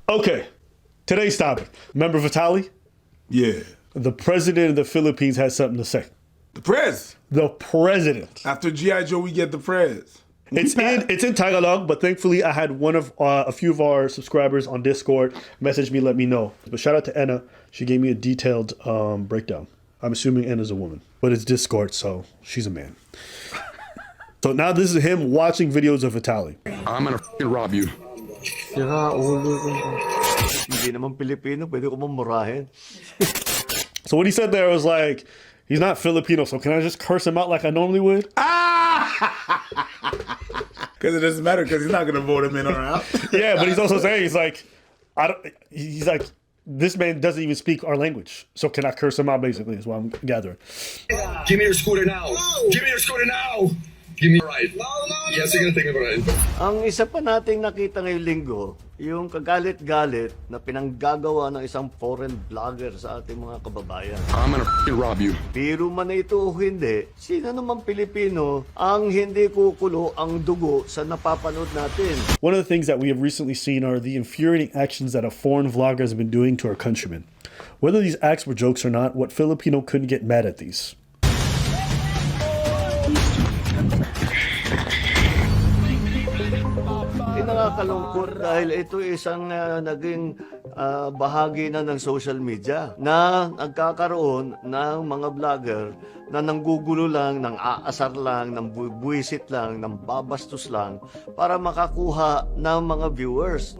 Okay, today's topic. Remember Vitaly? Yeah. The president of the Philippines has something to say. The prez. The president. After G.I. Joe, we get the prez. It's in Tagalog, but thankfully I had a few of our subscribers on Discord message me, let me know. But shout out to Anna. She gave me a detailed breakdown. I'm assuming Anna's a woman, but it's Discord, so she's a man. So now this is him watching videos of Vitaly. I'm gonna f***ing rob you. Sira ulo ko. Hindi naman Pilipino, pwede ko mamurahin. So what he said there was like, he's not Filipino, so can I just curse him out like I normally would? Because it doesn't matter because he's not going to vote him in or out. Yeah, but he's also saying, he's like, this man doesn't even speak our language. So can I curse him out, basically, is what I'm gathering. Give me your scooter now. Give me your scooter now. Give me a ride. Yes, you're gonna take a ride. Ang isa pa nating nakita ngayong linggo, yung kagalit-galit na pinanggagawa ng isang foreign vlogger sa ating mga kababayan. I'm gonna f***ing rob you. Biro man na ito o hindi, sino naman Pilipino ang hindi kukulo ang dugo sa napapanood natin? One of the things that we have recently seen are the infuriating actions that a foreign vlogger has been doing to our countrymen. Whether these acts were jokes or not, what Filipino couldn't get mad at these? Nakakalungkot dahil ito isang naging bahagi na ng social media na nagkakaroon ng mga vlogger na nanggugulo lang, nang aasar lang, nang buwisit lang, nang babastos lang para makakuha ng mga viewers.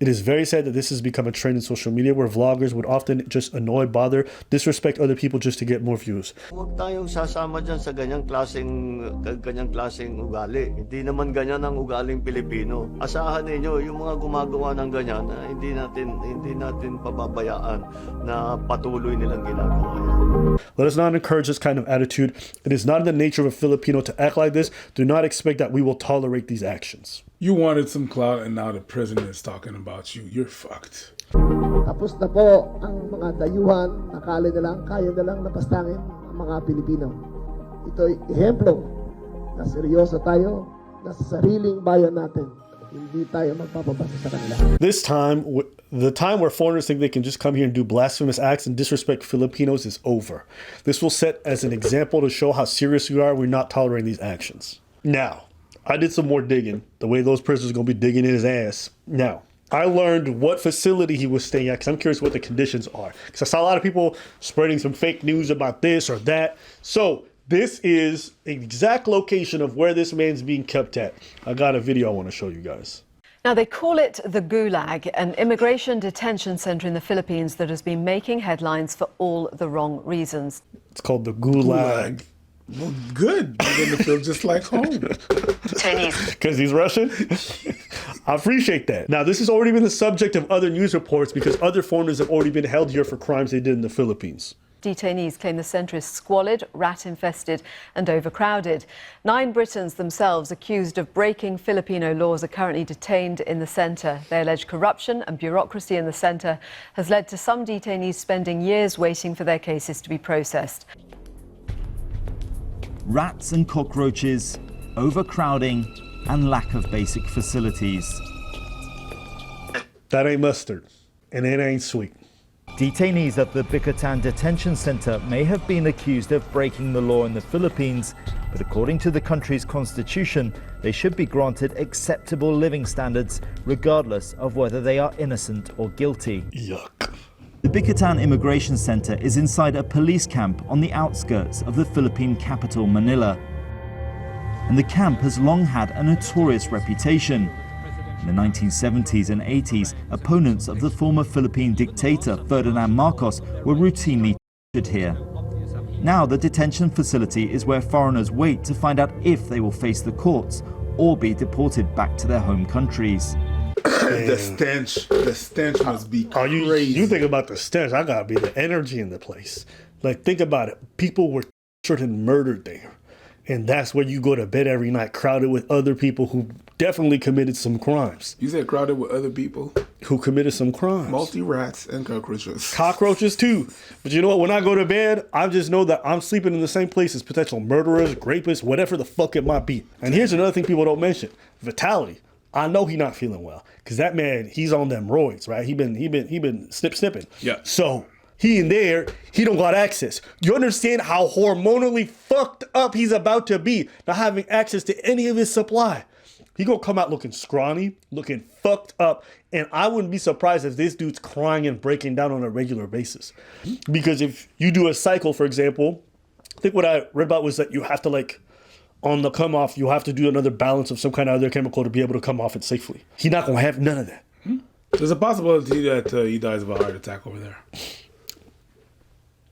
It is very sad that this has become a trend in social media where vloggers would often just annoy, bother, disrespect other people just to get more views. Huwag tayong sasama dyan sa ganyang klaseng ugali. Hindi naman ganyan ang ugaling Pilipino. Asahan ninyo yung mga gumagawa ng ganyan na hindi natin pababayaan na patuloy nilang ginagawa yan. Let us not encourage this kind of attitude. It is not in the nature of a Filipino to act like this. Do not expect that we will tolerate these actions. You wanted some clout and now the president is talking about you. You're fucked. Tapos na po ang mga dayuhan, nakala na lang, kaya na lang napastangin ang mga Pilipino. Ito'y ehemplo na seryoso tayo na sa sariling bayan natin. Hindi tayo magpapabasa sa kanila. This time, the time where foreigners think they can just come here and do blasphemous acts and disrespect Filipinos is over. This will set as an example to show how serious we are. We're not tolerating these actions. Now, I did some more digging, the way those prisoners are going to be digging in his ass. Now, I learned what facility he was staying at because I'm curious what the conditions are. Because I saw a lot of people spreading some fake news about this or that. So, this is an exact location of where this man's being kept at. I got a video I want to show you guys. Now, they call it the Gulag, an immigration detention center in the Philippines that has been making headlines for all the wrong reasons. It's called the Gulag. Well, good. You're going to feel just like home. Because he's Russian? I appreciate that. Now, this has already been the subject of other news reports because other foreigners have already been held here for crimes they did in the Philippines. Detainees claim the centre is squalid, rat-infested and overcrowded. 9 Britons themselves accused of breaking Filipino laws are currently detained in the centre. They allege corruption and bureaucracy in the centre has led to some detainees spending years waiting for their cases to be processed. Rats and cockroaches, overcrowding and lack of basic facilities. That ain't mustard, and it ain't sweet. Detainees at the Bicatan Detention Center may have been accused of breaking the law in the Philippines, but according to the country's constitution, they should be granted acceptable living standards regardless of whether they are innocent or guilty. Yuck. The Bicatan Immigration Center is inside a police camp on the outskirts of the Philippine capital, Manila. And the camp has long had a notorious reputation. In the 1970s and 80s, opponents of the former Philippine dictator Ferdinand Marcos were routinely tortured here. Now the detention facility is where foreigners wait to find out if they will face the courts or be deported back to their home countries. The stench must be crazy. You think about the stench, I gotta be the energy in the place. Like, think about it. People were tortured and murdered there. And that's where you go to bed every night, crowded with other people who definitely committed some crimes. You said crowded with other people? Who committed some crimes. Multi-rats and cockroaches. Cockroaches too. But you know what? When I go to bed, I just know that I'm sleeping in the same place as potential murderers, rapists, whatever the fuck it might be. And here's another thing people don't mention. Vitaly. I know he not feeling well because that man, he's on them roids, right? He been snipping. Yeah. So he in there, he don't got access. You understand how hormonally fucked up he's about to be, not having access to any of his supply. He gonna come out looking scrawny, looking fucked up, and I wouldn't be surprised if this dude's crying and breaking down on a regular basis. Because if you do a cycle, for example, I think what I read about was that you have to like, on the come off, you have to do another balance of some kind of other chemical to be able to come off it safely. He's not gonna have none of that. There's a possibility that he dies of a heart attack over there.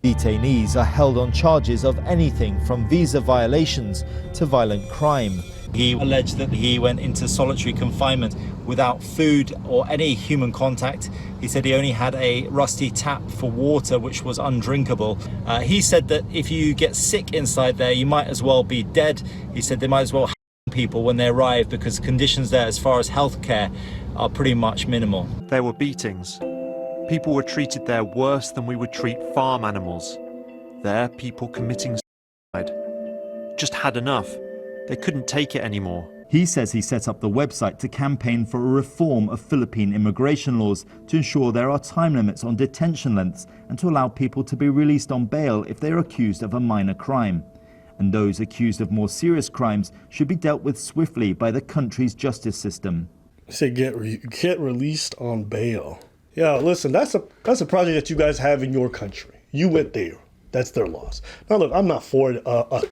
Detainees are held on charges of anything from visa violations to violent crime. He alleged that he went into solitary confinement without food or any human contact. He said he only had a rusty tap for water, which was undrinkable. He said that if you get sick inside there, you might as well be dead. He said they might as well people when they arrive because conditions there as far as healthcare are pretty much minimal. There were beatings. People were treated there worse than we would treat farm animals. There, people committing suicide just had enough. They couldn't take it anymore. He says he set up the website to campaign for a reform of Philippine immigration laws to ensure there are time limits on detention lengths and to allow people to be released on bail if they are accused of a minor crime. And those accused of more serious crimes should be dealt with swiftly by the country's justice system. Say get released on bail. Yeah, listen, that's a project that you guys have in your country. You went there. That's their laws. Now, look, I'm not for a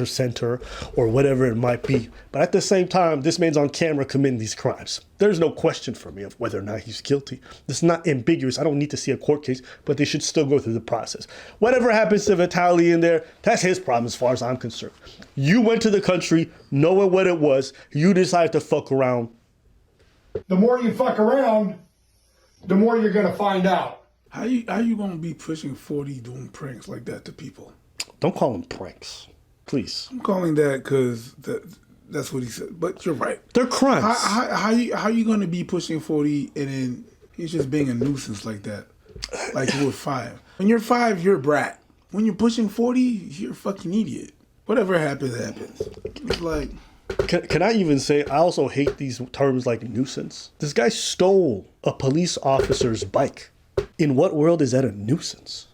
center or whatever it might be, but at the same time, this man's on camera committing these crimes. There's no question for me of whether or not he's guilty. This is not ambiguous. I don't need to see a court case, but they should still go through the process. Whatever happens to Vitaly in there, that's his problem as far as I'm concerned. You went to the country knowing what it was. You decided to fuck around. The more you fuck around, the more you're gonna find out. How you gonna be pushing 40 doing pranks like that to people? Don't call them pranks, please. I'm calling that because that's what he said. But you're right. They're crimes. How you gonna be pushing 40 and then he's just being a nuisance like that? Like you were 5. When you're 5, you're a brat. When you're pushing 40, you're a fucking idiot. Whatever happens, happens. It's like. Can I even say, I also hate these terms like nuisance. This guy stole a police officer's bike. In what world is that a nuisance?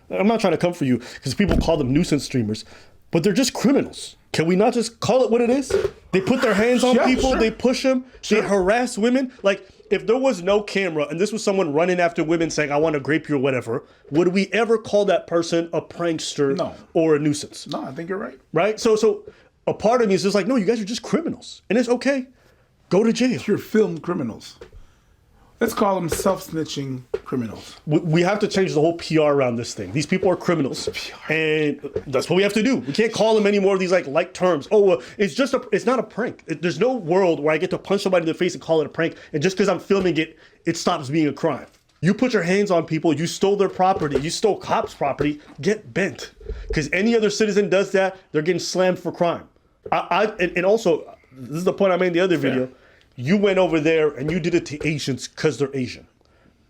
I'm not trying to come for you because people call them nuisance streamers, but they're just criminals. Can we not just call it what it is? They put their hands on people, they push them, they harass women. Like, if there was no camera and this was someone running after women saying, I want to grape you or whatever, would we ever call that person a prankster or a nuisance? No, I think you're right. Right? So a part of me is just like, no, you guys are just criminals. And it's okay. Go to jail. You're filmed criminals. Let's call them self-snitching criminals. We have to change the whole PR around this thing. These people are criminals. And that's what we have to do. We can't call them any more of these like light terms. Oh, it's not a prank. There's no world where I get to punch somebody in the face and call it a prank. And just because I'm filming it, it stops being a crime. You put your hands on people, you stole their property, you stole cops' property, get bent. Because any other citizen does that, they're getting slammed for crime. And also, this is the point I made in the other video. You went over there and you did it to Asians because they're Asian.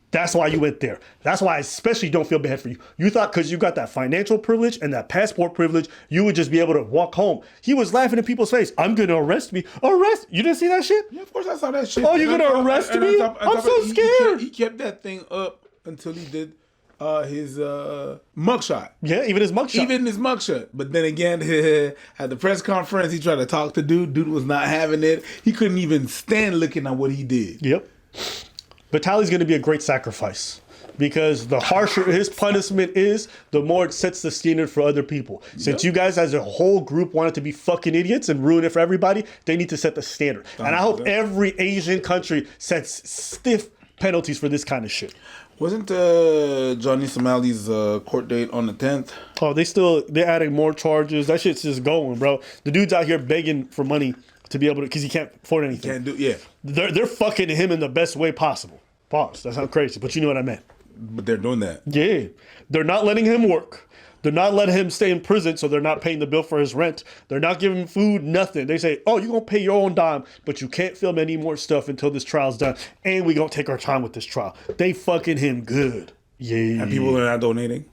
That's why you went there. That's why I especially don't feel bad for you. You thought because you got that financial privilege and that passport privilege, you would just be able to walk home. He was laughing in people's face. I'm going to arrest me. Arrest? You didn't see that shit? Yeah, of course I saw that shit. Oh, you're going to arrest me? I'm so scared. He kept that thing up until he did his mugshot. Yeah, even his mugshot. But then again, at the press conference, he tried to talk to dude. Dude was not having it. He couldn't even stand looking at what he did. Yep. Vitaly's going to be a great sacrifice because the harsher his punishment is, the more it sets the standard for other people. Since you guys as a whole group wanted to be fucking idiots and ruin it for everybody, they need to set the standard. And I hope every Asian country sets stiff penalties for this kind of shit. Wasn't Johnny Somali's court date on the 10th? Oh, they're adding more charges. That shit's just going, bro. The dude's out here begging for money to be able to, because he can't afford anything. They're fucking him in the best way possible. Pause. That sounds crazy, but you know what I meant. But they're doing that. Yeah. They're not letting him work. They're not letting him stay in prison, so they're not paying the bill for his rent. They're not giving him food, nothing. They say, oh, you're going to pay your own dime, but you can't film any more stuff until this trial's done, and we're going to take our time with this trial. They fucking him good. Yeah. And people are not donating?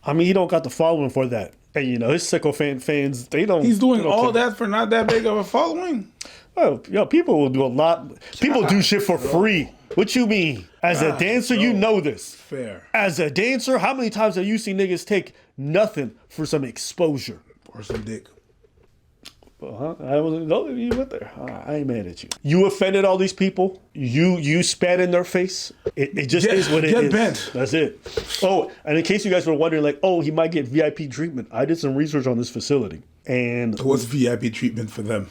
I mean, he don't got the following for that. And, you know, his sicko fans, they don't... He's doing all that for not that big of a following? Oh, yo, people will do a lot. People do shit for free. What you mean? As a dancer, you know this. Fair. As a dancer, how many times have you seen niggas take nothing for some exposure? Or some dick. I wasn't. No, you went there. I ain't mad at you. You offended all these people. You spat in their face. It just is what it is. Get bent. That's it. Oh, and in case you guys were wondering, like, oh, he might get VIP treatment. I did some research on this facility, and what's VIP treatment for them?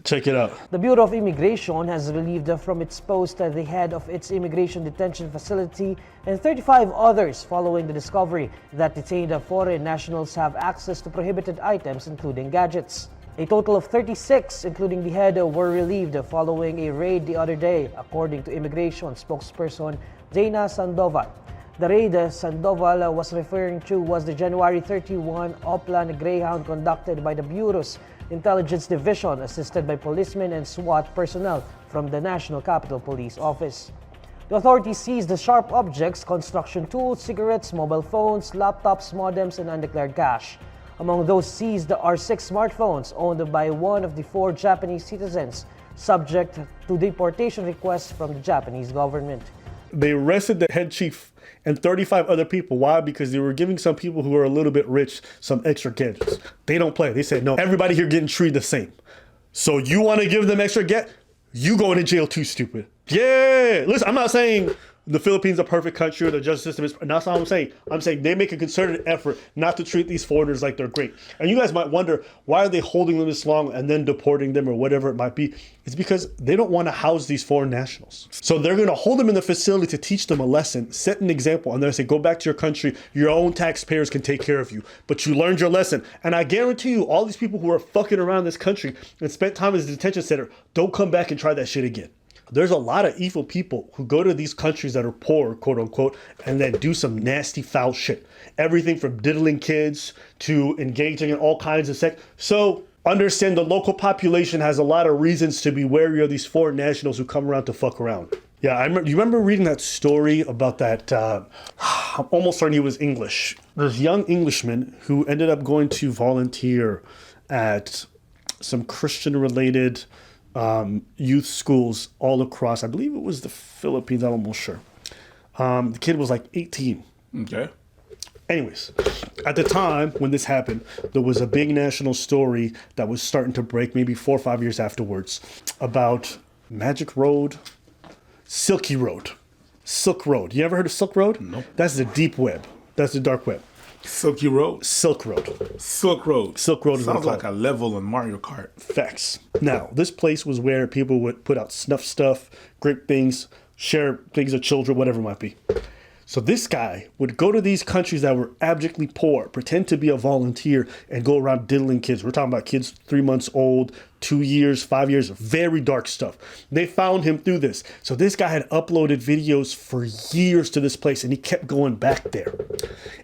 Check it out. The Bureau of Immigration has relieved from its post the head of its immigration detention facility and 35 others following the discovery that detained foreign nationals have access to prohibited items, including gadgets. A total of 36, including the head, were relieved following a raid the other day, according to immigration spokesperson Dana Sandoval. The raid Sandoval was referring to was the January 31 Upland Greyhound conducted by the Bureau's Intelligence Division, assisted by policemen and SWAT personnel from the National Capital Police Office. The authorities seized the sharp objects, construction tools, cigarettes, mobile phones, laptops, modems, and undeclared cash. Among those seized are 6 smartphones owned by one of the 4 Japanese citizens, subject to deportation requests from the Japanese government. They arrested the head chief and 35 other people. Why? Because they were giving some people who are a little bit rich some extra gadgets. They don't play. They said, no, everybody here getting treated the same. So you want to give them extra you going to jail too, stupid. Yeah. Listen, I'm not saying the Philippines is a perfect country or the justice system is, that's not what I'm saying. I'm saying they make a concerted effort not to treat these foreigners like they're great. And you guys might wonder, why are they holding them this long and then deporting them or whatever it might be? It's because they don't want to house these foreign nationals. So they're going to hold them in the facility to teach them a lesson, set an example, and they're going to say, go back to your country. Your own taxpayers can take care of you. But you learned your lesson. And I guarantee you, all these people who are fucking around this country and spent time in the detention center, don't come back and try that shit again. There's a lot of evil people who go to these countries that are poor, quote unquote, and then do some nasty, foul shit. Everything from diddling kids to engaging in all kinds of sex. So understand the local population has a lot of reasons to be wary of these foreign nationals who come around to fuck around. Yeah, you remember reading that story about that, I'm almost certain he was English. This young Englishman who ended up going to volunteer at some Christian-related youth schools all across, I believe it was the Philippines, I'm almost sure. The kid was like 18. Okay. Anyways, at the time when this happened, there was a big national story that was starting to break maybe 4 or 5 years afterwards about Magic Road, Silk Road. You ever heard of Silk Road? No. That's the deep web. That's the dark web. Silky Road? Silk Road. Silk Road. Silk Road is sounds like a level in Mario Kart. Facts. Now, this place was where people would put out snuff stuff, grape things, share things of children, whatever it might be. So this guy would go to these countries that were abjectly poor, pretend to be a volunteer, and go around diddling kids. We're talking about kids 3 months old, 2 years, 5 years, very dark stuff. They found him through this. So this guy had uploaded videos for years to this place, and he kept going back there.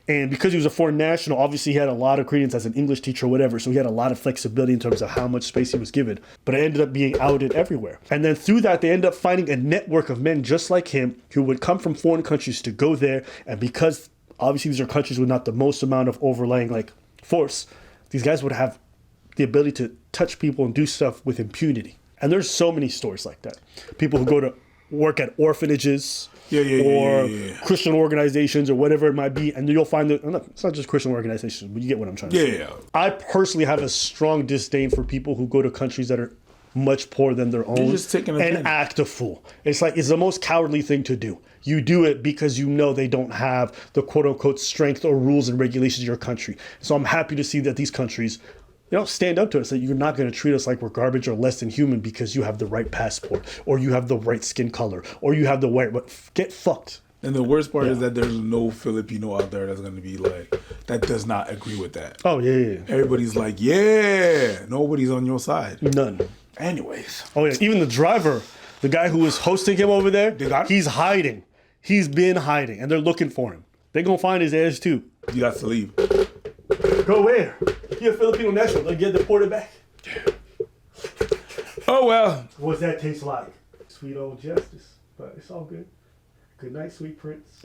And because he was a foreign national, obviously he had a lot of credence as an English teacher or whatever, so he had a lot of flexibility in terms of how much space he was given. But it ended up being outed everywhere. And then through that, they ended up finding a network of men just like him who would come from foreign countries to go there. And because obviously these are countries with not the most amount of overlaying like force, these guys would have the ability to touch people and do stuff with impunity. And there's so many stories like that. People who go to work at orphanages or Christian organizations or whatever it might be. And you'll find that it's not just Christian organizations, but you get what I'm trying to say. I personally have a strong disdain for people who go to countries that are much poorer than their own and act a fool. It's like, it's the most cowardly thing to do. You do it because you know they don't have the quote unquote strength or rules and regulations of your country. So I'm happy to see that these countries, stand up to us, that you're not going to treat us like we're garbage or less than human because you have the right passport or you have the right skin color or you have the right, but get fucked. And the worst part is that there's no Filipino out there that's going to be like, that does not agree with that. Oh, yeah. Everybody's like, nobody's on your side. None. Anyways. Oh, yeah. Even the driver, the guy who was hosting him over there, he's hiding. He's been hiding, and they're looking for him. They're going to find his ass, too. You got to leave. Go where? You're a Filipino national. They'll get deported back. Oh, well. What's that taste like? Sweet old justice. But it's all good. Good night, sweet prince.